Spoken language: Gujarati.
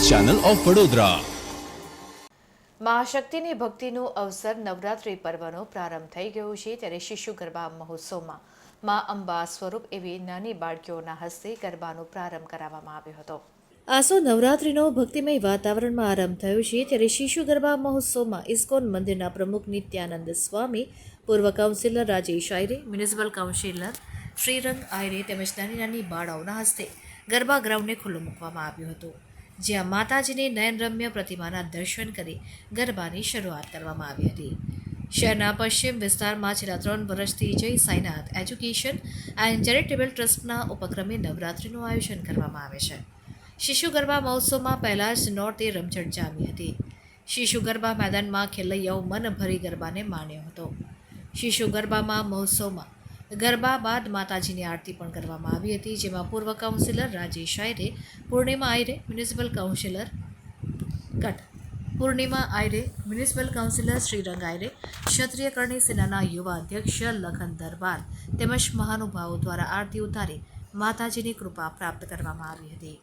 Channel of Vadodara. મહાશક્તિની ભક્તિનું અવસર નવરાત્રિ પર્વનો પ્રારંભ થઈ ગયો છે, ત્યારે શિશુ ગરબા મહોત્સવમાં મા અંબા સ્વરૂપ એવી નાની બાળકીઓના હસ્તે ગરબાનો પ્રારંભ કરાવવામાં આવ્યો હતો। આસો નવરાત્રિનો ભક્તિમય વાતાવરણમાં આરંભ થયો છે, ત્યારે શિશુ ગરબા મહોત્સવમાં ઇસ્કોન મંદિરના પ્રમુખ નિત્યાનંદ સ્વામી, પૂર્વ કાઉન્સિલર રાજેશ આયરે, મ્યુનિસિપલ કાઉન્સિલર શ્રીરંગ આયરે તેમજ નાની નાની બાળાઓના હસ્તે ગરબા ગ્રાઉન્ડને ખુલ્લું મૂકવામાં આવ્યું હતું, જ્યાં માતાજીની નયનરમ્ય પ્રતિમાના દર્શન કરી ગરબાની શરૂઆત કરવામાં આવી હતી। શહેરના પશ્ચિમ વિસ્તારમાં છેલ્લા 3 વર્ષથી જય સાઈનાથ એજ્યુકેશન એન્ડ ચેરિટેબલ ટ્રસ્ટના ઉપક્રમે નવરાત્રિનું આયોજન કરવામાં આવે છે। શિશુ ગરબા મહોત્સવમાં પહેલા જ નોરતે રમઝટ જામી હતી। શિશુ ગરબા મેદાનમાં ખેલૈયાઓ મન ભરી ગરબાને માણ્યો હતો। શિશુ ગરબામાં મહોત્સવમાં ગરબા બાદ માતાજીની આરતી પણ કરવામાં આવી હતી, જેમાં પૂર્વ કાઉન્સિલર રાજેશ આયરે, પૂર્ણિમા આયરે, મ્યુનિસિપલ કાઉન્સિલર શ્રીરંગ આયરે, ક્ષત્રિય કરણી સેનાના યુવા અધ્યક્ષ લખન દરબાર તેમજ મહાનુભાવો દ્વારા આરતી ઉતારી માતાજીની કૃપા પ્રાપ્ત કરવામાં આવી હતી।